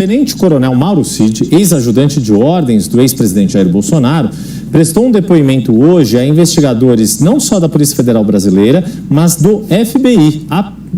tenente-coronel Mauro Cid, ex-ajudante de ordens do ex-presidente Jair Bolsonaro, prestou um depoimento hoje a investigadores não só da Polícia Federal Brasileira, mas do FBI,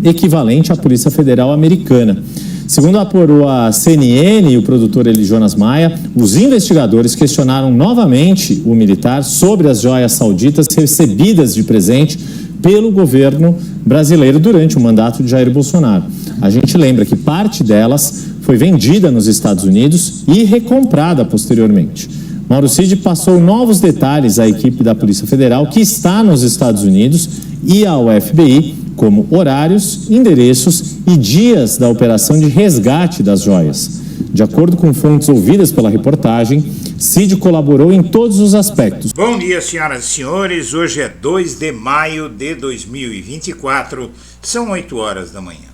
equivalente à Polícia Federal Americana. Segundo apurou a CNN e o produtor Eli Jonas Maia, os investigadores questionaram novamente o militar sobre as joias sauditas recebidas de presente pelo governo brasileiro durante o mandato de Jair Bolsonaro. A gente lembra que parte delas foi vendida nos Estados Unidos e recomprada posteriormente. Mauro Cid passou novos detalhes à equipe da Polícia Federal que está nos Estados Unidos e ao FBI, como horários, endereços e dias da operação de resgate das joias. De acordo com fontes ouvidas pela reportagem, Cid colaborou em todos os aspectos. Bom dia, senhoras e senhores. Hoje é 2 de maio de 2024, são 8 horas da manhã.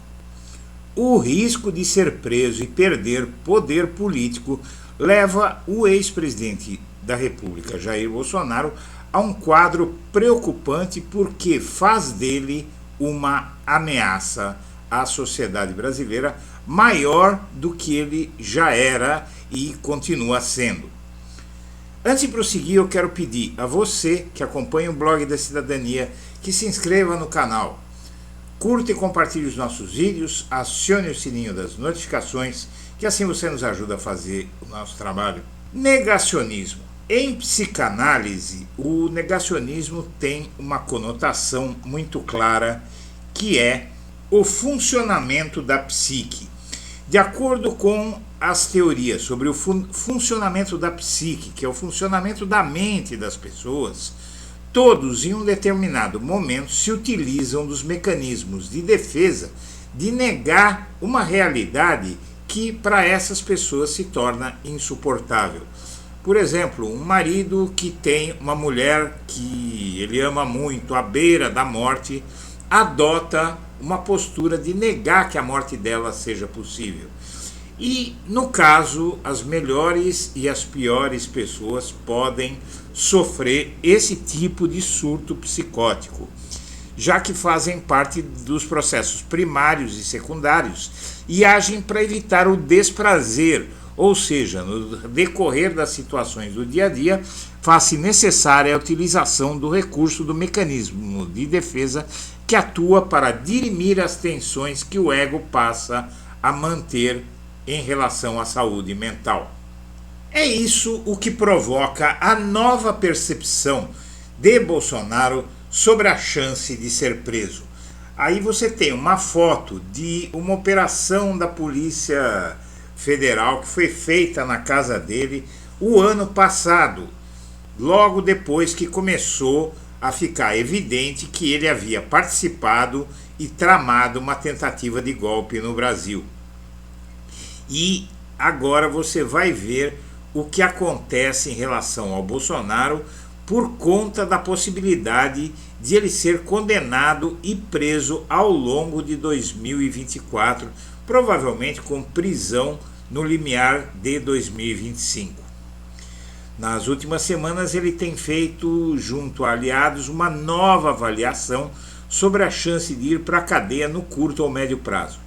O risco de ser preso e perder poder político leva o ex-presidente da República, Jair Bolsonaro, a um quadro preocupante porque faz dele uma ameaça à sociedade brasileira maior do que ele já era e continua sendo. Antes de prosseguir, eu quero pedir a você que acompanha o blog da Cidadania que se inscreva no canal, curta e compartilhe os nossos vídeos, acione o sininho das notificações, que assim você nos ajuda a fazer o nosso trabalho. Negacionismo. Em psicanálise, o negacionismo tem uma conotação muito clara, que é o funcionamento da psique. De acordo com as teorias sobre o funcionamento da psique, que é o funcionamento da mente das pessoas, todos em um determinado momento se utilizam dos mecanismos de defesa de negar uma realidade que para essas pessoas se torna insuportável. Por exemplo, um marido que tem uma mulher que ele ama muito, à beira da morte, adota uma postura de negar que a morte dela seja possível. E, no caso, as melhores e as piores pessoas podem sofrer esse tipo de surto psicótico, já que fazem parte dos processos primários e secundários e agem para evitar o desprazer, ou seja, no decorrer das situações do dia a dia, faz-se necessária a utilização do recurso do mecanismo de defesa que atua para dirimir as tensões que o ego passa a manter em relação à saúde mental. É isso o que provoca a nova percepção de Bolsonaro sobre a chance de ser preso. Aí você tem uma foto de uma operação da Polícia Federal que foi feita na casa dele o ano passado, logo depois que começou a ficar evidente que ele havia participado e tramado uma tentativa de golpe no Brasil. E agora você vai ver o que acontece em relação ao Bolsonaro por conta da possibilidade de ele ser condenado e preso ao longo de 2024, provavelmente com prisão no limiar de 2025. Nas últimas semanas ele tem feito, junto a aliados, uma nova avaliação sobre a chance de ir para a cadeia no curto ou médio prazo.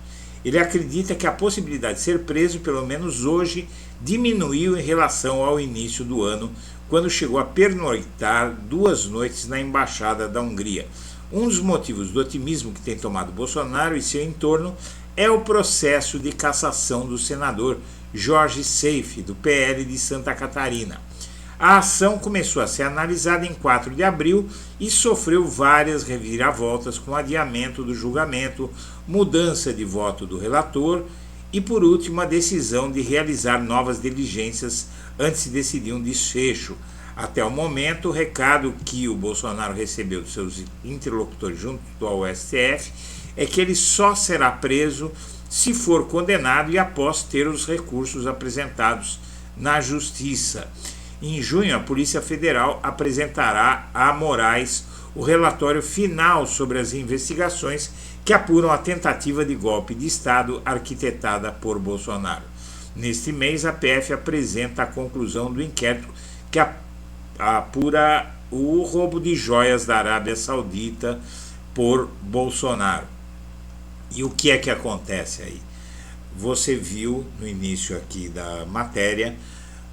Ele acredita que a possibilidade de ser preso, pelo menos hoje, diminuiu em relação ao início do ano, quando chegou a pernoitar 2 noites na Embaixada da Hungria. Um dos motivos do otimismo que tem tomado Bolsonaro e seu entorno é o processo de cassação do senador Jorge Seife, do PL de Santa Catarina. A ação começou a ser analisada em 4 de abril e sofreu várias reviravoltas com adiamento do julgamento, mudança de voto do relator e, por último, a decisão de realizar novas diligências antes de decidir um desfecho. Até o momento, o recado que o Bolsonaro recebeu dos seus interlocutores junto ao STF é que ele só será preso se for condenado e após ter os recursos apresentados na Justiça. Em junho, a Polícia Federal apresentará a Moraes o relatório final sobre as investigações que apuram a tentativa de golpe de Estado arquitetada por Bolsonaro. Neste mês, a PF apresenta a conclusão do inquérito que apura o roubo de joias da Arábia Saudita por Bolsonaro. E o que é que acontece aí? você viu no início aqui da matéria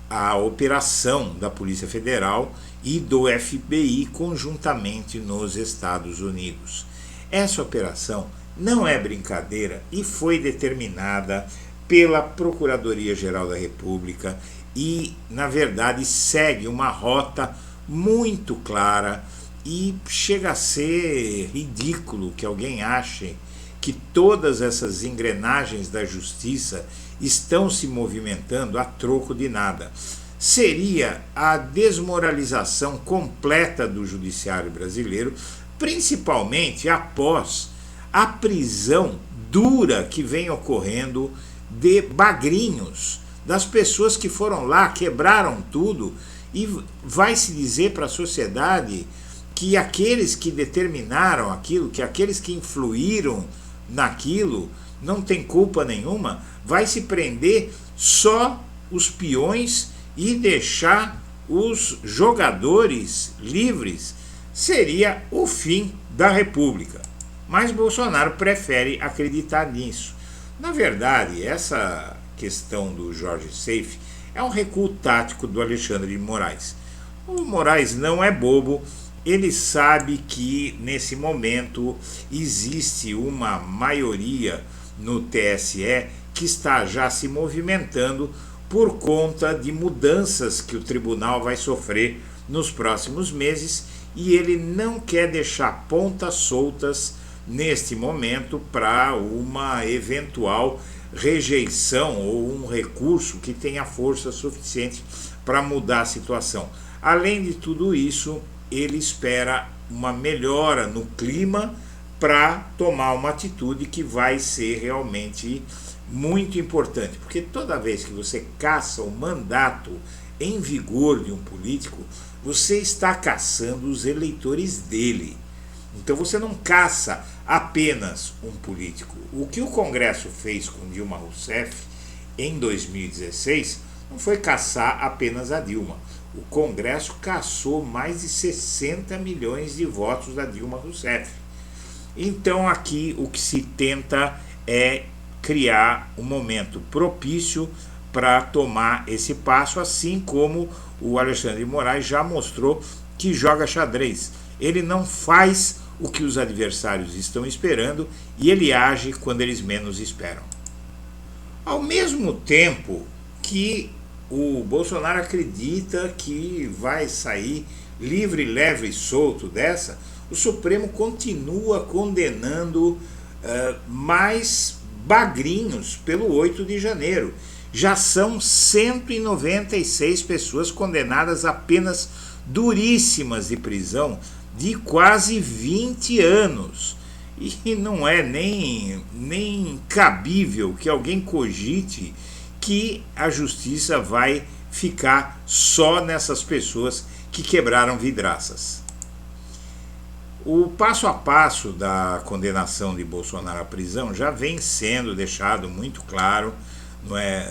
a operação da Polícia Federal e do FBI conjuntamente nos Estados Unidos. Essa operação não é brincadeira e foi determinada pela Procuradoria-Geral da República e, na verdade, segue uma rota muito clara e chega a ser ridículo que alguém ache que todas essas engrenagens da justiça estão se movimentando a troco de nada. Seria a desmoralização completa do judiciário brasileiro, principalmente após a prisão dura que vem ocorrendo de bagrinhos, das pessoas que foram lá, quebraram tudo, e vai se dizer para a sociedade que aqueles que determinaram aquilo, que aqueles que influíram naquilo, não tem culpa nenhuma, vai se prender só os peões e deixar os jogadores livres. Seria o fim da República. Mas Bolsonaro prefere acreditar nisso. Na verdade, essa questão do Jorge Seife é um recuo tático do Alexandre de Moraes. O Moraes não é bobo, ele sabe que nesse momento existe uma maioria no TSE que está já se movimentando por conta de mudanças que o tribunal vai sofrer nos próximos meses, e ele não quer deixar pontas soltas neste momento para uma eventual rejeição ou um recurso que tenha força suficiente para mudar a situação. Além de tudo isso, ele espera uma melhora no clima para tomar uma atitude que vai ser realmente muito importante, porque toda vez que você caça o mandato em vigor de um político, você está caçando os eleitores dele. Então você não caça apenas um político. O que o Congresso fez com Dilma Rousseff em 2016 não foi caçar apenas a Dilma. O Congresso caçou mais de 60 milhões de votos da Dilma Rousseff. Então aqui o que se tenta é criar um momento propício para tomar esse passo, assim como o Alexandre de Moraes já mostrou que joga xadrez. Ele não faz o que os adversários estão esperando e ele age quando eles menos esperam. Ao mesmo tempo que o Bolsonaro acredita que vai sair livre, leve e solto dessa, o Supremo continua condenando mais bagrinhos pelo 8 de janeiro. Já são 196 pessoas condenadas a penas duríssimas de prisão de quase 20 anos. E não é nem cabível que alguém cogite que a justiça vai ficar só nessas pessoas que quebraram vidraças. O passo a passo da condenação de Bolsonaro à prisão já vem sendo deixado muito claro, não é?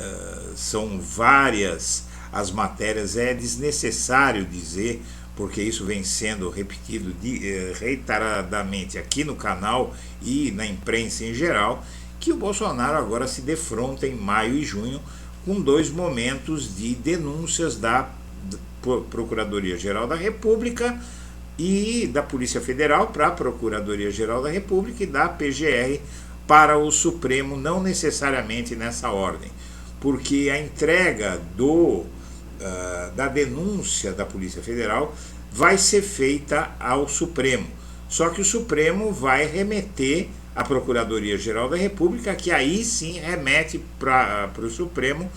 São várias as matérias, é desnecessário dizer, porque isso vem sendo repetido reiteradamente aqui no canal e na imprensa em geral, que o Bolsonaro agora se defronta em maio e junho com 2 momentos de denúncias da Procuradoria-Geral da República e da Polícia Federal para a Procuradoria-Geral da República e da PGR para o Supremo, não necessariamente nessa ordem, porque a entrega da denúncia da Polícia Federal vai ser feita ao Supremo, só que o Supremo vai remeter à Procuradoria-Geral da República, que aí sim remete para o Supremo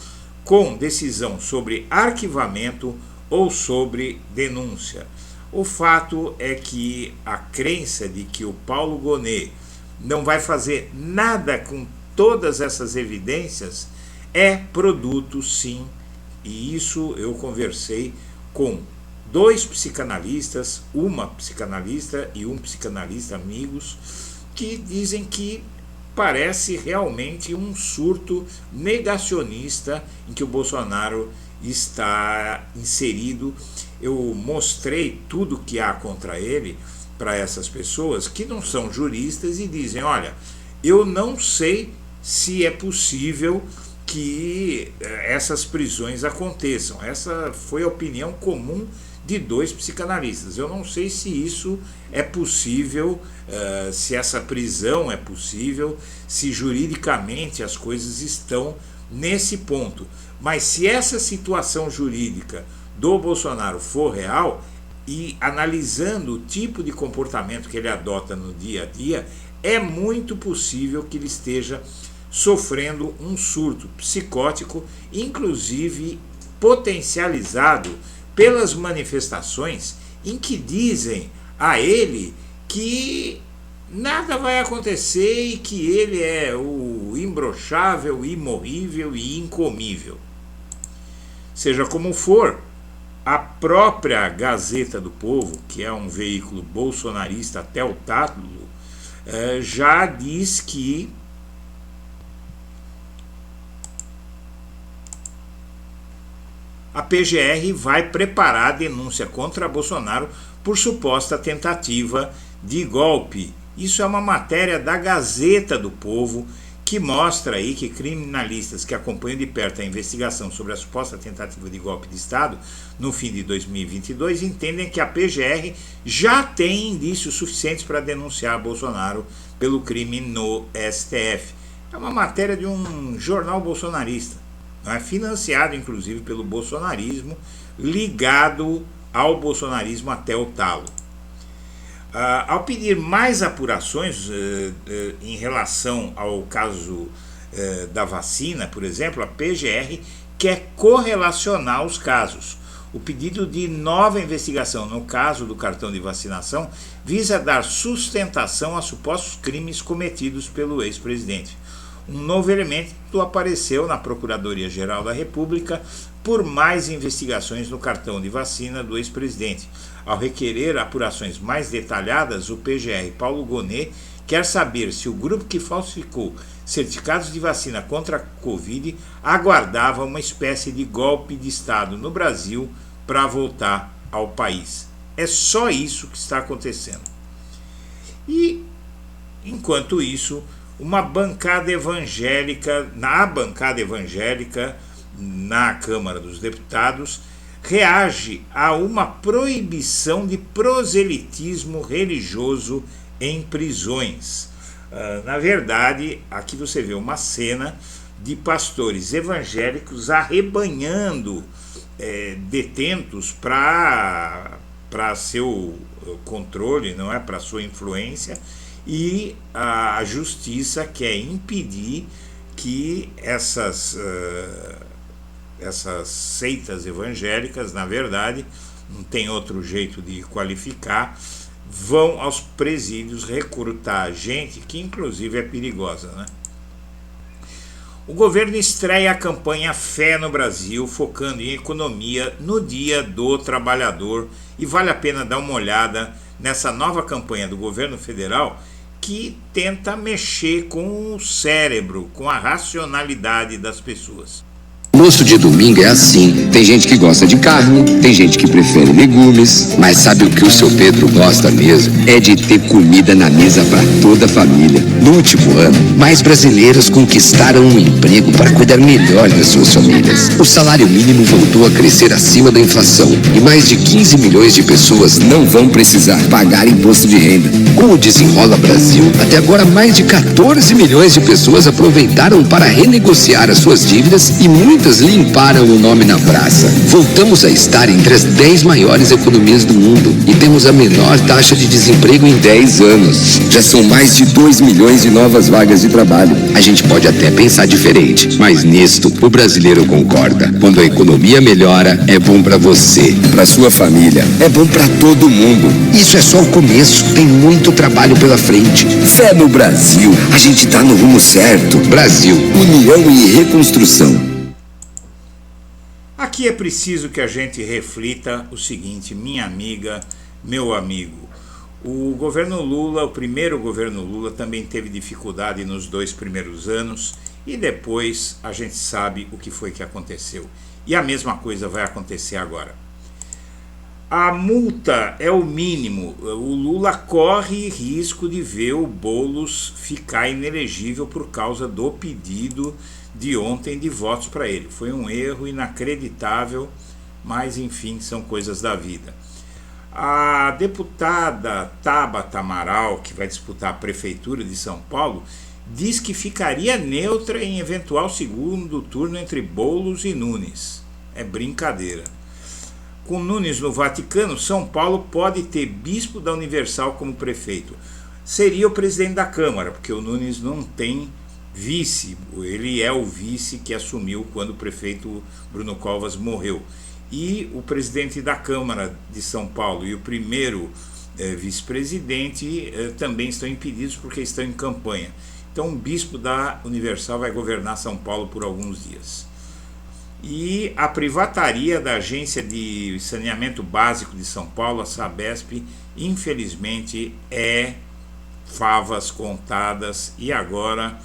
com decisão sobre arquivamento ou sobre denúncia. O fato é que a crença de que o Paulo Gonet não vai fazer nada com todas essas evidências é produto, sim, e isso eu conversei com 2 psicanalistas, uma psicanalista e um psicanalista amigos, que dizem que parece realmente um surto negacionista em que o Bolsonaro está inserido. Eu mostrei tudo que há contra ele para essas pessoas que não são juristas e dizem: olha, eu não sei se é possível que essas prisões aconteçam. Essa foi a opinião comum de 2 psicanalistas. Eu não sei se isso é possível, se essa prisão é possível, se juridicamente as coisas estão nesse ponto. Mas se essa situação jurídica do Bolsonaro for real, e analisando o tipo de comportamento que ele adota no dia a dia, é muito possível que ele esteja sofrendo um surto psicótico, inclusive potencializado pelas manifestações em que dizem a ele que nada vai acontecer e que ele é o imbrochável, imorrível e incomível. Seja como for, a própria Gazeta do Povo, que é um veículo bolsonarista até o talo, já diz que a PGR vai preparar a denúncia contra Bolsonaro por suposta tentativa de golpe. Isso é uma matéria da Gazeta do Povo, que mostra aí que criminalistas que acompanham de perto a investigação sobre a suposta tentativa de golpe de Estado no fim de 2022 entendem que a PGR já tem indícios suficientes para denunciar Bolsonaro pelo crime no STF. É uma matéria de um jornal bolsonarista, financiado inclusive pelo bolsonarismo, ligado ao bolsonarismo até o talo. Ao pedir mais apurações em relação ao caso da vacina, por exemplo, a PGR quer correlacionar os casos. O pedido de nova investigação no caso do cartão de vacinação visa dar sustentação a supostos crimes cometidos pelo ex-presidente. Um novo elemento apareceu na Procuradoria-Geral da República por mais investigações no cartão de vacina do ex-presidente. Ao requerer apurações mais detalhadas, o PGR Paulo Gonet quer saber se o grupo que falsificou certificados de vacina contra a Covid aguardava uma espécie de golpe de Estado no Brasil para voltar ao país. É só isso que está acontecendo. E, enquanto isso, uma bancada evangélica, na Câmara dos Deputados, reage a uma proibição de proselitismo religioso em prisões. Na verdade, aqui você vê uma cena de pastores evangélicos arrebanhando detentos para seu controle, não é, para sua influência, e a justiça quer impedir que essas seitas evangélicas, na verdade, não tem outro jeito de qualificar, vão aos presídios recrutar gente que inclusive é perigosa, né? O governo estreia a campanha Fé no Brasil, focando em economia no Dia do Trabalhador, e vale a pena dar uma olhada nessa nova campanha do governo federal que tenta mexer com o cérebro, com a racionalidade das pessoas. Almoço de domingo é assim, tem gente que gosta de carne, tem gente que prefere legumes, mas sabe o que o seu Pedro gosta mesmo? É de ter comida na mesa para toda a família. No último ano, mais brasileiros conquistaram um emprego para cuidar melhor das suas famílias. O salário mínimo voltou a crescer acima da inflação e mais de 15 milhões de pessoas não vão precisar pagar imposto de renda. Com o Desenrola Brasil, até agora mais de 14 milhões de pessoas aproveitaram para renegociar as suas dívidas e muitas limparam o nome na praça. Voltamos a estar entre as 10 maiores economias do mundo e temos a menor taxa de desemprego em 10 anos. Já são mais de 2 milhões de novas vagas de trabalho. A gente pode até pensar diferente, mas nisto o brasileiro concorda. Quando a economia melhora, é bom para você, para sua família, é bom para todo mundo. Isso é só o começo, tem muito trabalho pela frente. Fé no Brasil, a gente tá no rumo certo. Brasil, união e reconstrução. Aqui é preciso que a gente reflita o seguinte, minha amiga, meu amigo. O governo Lula, o primeiro governo Lula, também teve dificuldade nos 2 primeiros anos e depois a gente sabe o que foi que aconteceu. E a mesma coisa vai acontecer agora. A multa é o mínimo. O Lula corre risco de ver o Boulos ficar inelegível por causa do pedido de ontem de votos para ele. Foi um erro inacreditável, mas enfim, são coisas da vida. A deputada Tabata Amaral, que vai disputar a prefeitura de São Paulo, diz que ficaria neutra em eventual segundo turno entre Boulos e Nunes. É brincadeira. Com Nunes no Vaticano, São Paulo pode ter bispo da Universal como prefeito. Seria o presidente da Câmara, porque o Nunes não tem vice. Ele é o vice que assumiu quando o prefeito Bruno Covas morreu. E o presidente da Câmara de São Paulo e o primeiro vice-presidente também estão impedidos porque estão em campanha. Então o bispo da Universal vai governar São Paulo por alguns dias. E a privataria da Agência de Saneamento Básico de São Paulo, a Sabesp, infelizmente é favas contadas e agora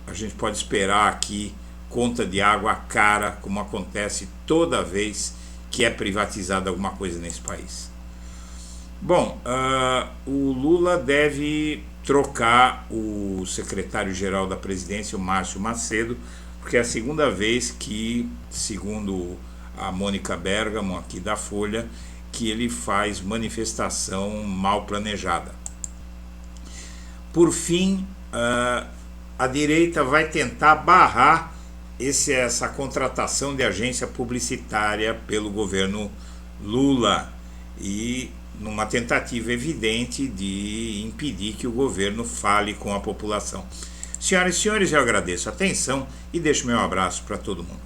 a gente pode esperar aqui conta de água cara, como acontece toda vez que é privatizada alguma coisa nesse país. Bom, o Lula deve trocar o secretário-geral da presidência, o Márcio Macedo, porque é a segunda vez que, segundo a Mônica Bergamo, aqui da Folha, que ele faz manifestação mal planejada. Por fim, a direita vai tentar barrar essa contratação de agência publicitária pelo governo Lula e numa tentativa evidente de impedir que o governo fale com a população. Senhoras e senhores, eu agradeço a atenção e deixo meu abraço para todo mundo.